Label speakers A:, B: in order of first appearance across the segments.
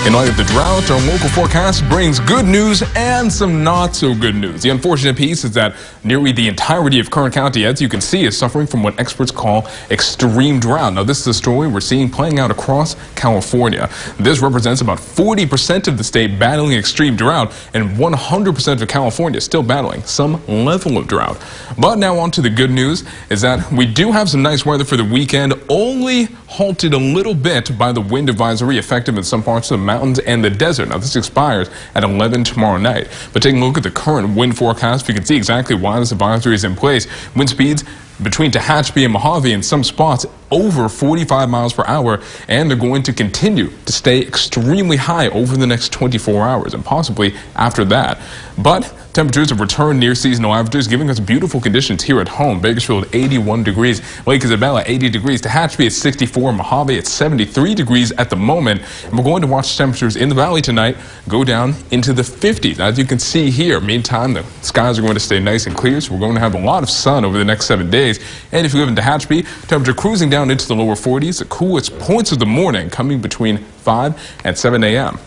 A: In light of the drought, our local forecast brings good news and some not so good news. The unfortunate piece is that nearly the entirety of Kern County, as you can see, is suffering from what experts call extreme drought. Now, this is a story we're seeing playing out across California. This represents about 40% of the state battling extreme drought, and 100% of California still battling some level of drought. But now on to the good news is that we do have some nice weather for the weekend, only halted a little bit by the wind advisory effective in some parts of the mountains and the desert. Now, this expires at 11 tomorrow night. But taking a look at the current wind forecast, we can see exactly why this advisory is in place. Wind speeds between Tehachapi and Mojave in some spots over 45 miles per hour, and they're going to continue to stay extremely high over the next 24 hours and possibly after that. But temperatures have returned near seasonal averages, giving us beautiful conditions here at home. Bakersfield 81 degrees, Lake Isabella 80 degrees, Tehachapi at 64, Mojave at 73 degrees at the moment. And we're going to watch temperatures in the valley tonight go down into the 50s. As you can see here, meantime, the skies are going to stay nice and clear, so we're going to have a lot of sun over the next 7 days. And if you live in Tehachapi, temperature cruising down into the lower 40s, the coolest points of the morning coming between 5 and 7 a.m.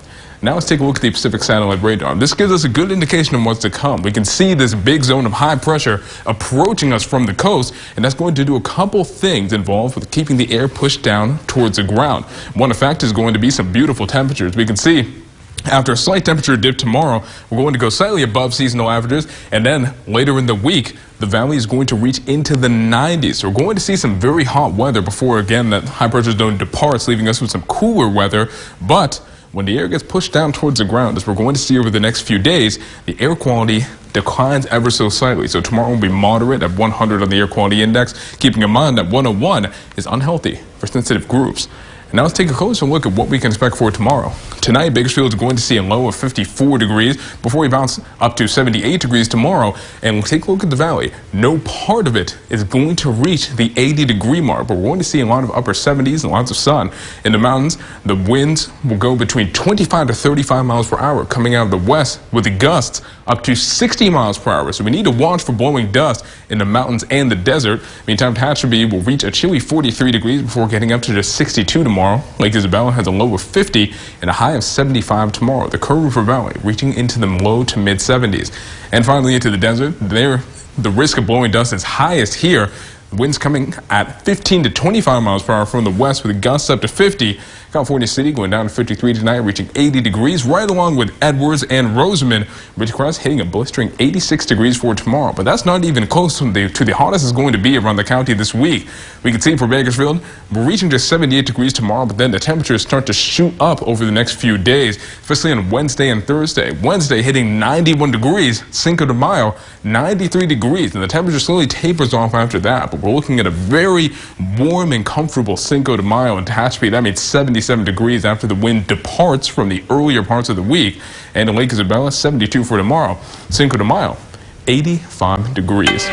A: Now let's take a look at the Pacific Satellite Radar. This gives us a good indication of what's to come. We can see this big zone of high pressure approaching us from the coast, and that's going to do a couple things involved with keeping the air pushed down towards the ground. One effect is going to be some beautiful temperatures. We can see after a slight temperature dip tomorrow, we're going to go slightly above seasonal averages, and then later in the week, the valley is going to reach into the 90s. So we're going to see some very hot weather before, again, that high pressure zone departs, leaving us with some cooler weather. But when the air gets pushed down towards the ground, as we're going to see over the next few days, the air quality declines ever so slightly. So tomorrow will be moderate at 100 on the air quality index, keeping in mind that 101 is unhealthy for sensitive groups. Now let's take a closer look at what we can expect for tomorrow. Tonight, Bakersfield is going to see a low of 54 degrees before we bounce up to 78 degrees tomorrow. And we'll take a look at the valley. No part of it is going to reach the 80-degree mark, but we're going to see a lot of upper 70s and lots of sun. In the mountains, the winds will go between 25 to 35 miles per hour coming out of the west, with the gusts up to 60 miles per hour. So we need to watch for blowing dust in the mountains and the desert. Meantime, Tehachapi will reach a chilly 43 degrees before getting up to just 62 tomorrow. Lake Isabella has a low of 50 and a high of 75 tomorrow. The Kerr River Valley reaching into the low to mid 70s. And finally into the desert, there the risk of blowing dust is highest here. Winds coming at 15 to 25 miles per hour from the west with gusts up to 50. California City going down to 53 tonight, reaching 80 degrees, right along with Edwards and Rosamond. Ridgecrest hitting a blistering 86 degrees for tomorrow. But that's not even close to the hottest it's going to be around the county this week. We can see for Bakersfield, we're reaching just 78 degrees tomorrow, but then the temperatures start to shoot up over the next few days, especially on Wednesday and Thursday. Wednesday hitting 91 degrees, Cinco de Mayo, 93 degrees, and the temperature slowly tapers off after that. But we're looking at a very warm and comfortable Cinco de Mayo in Tehachapi. That means 77 degrees after the wind departs from the earlier parts of the week. And in Lake Isabella, 72 for tomorrow. Cinco de Mayo, 85 degrees.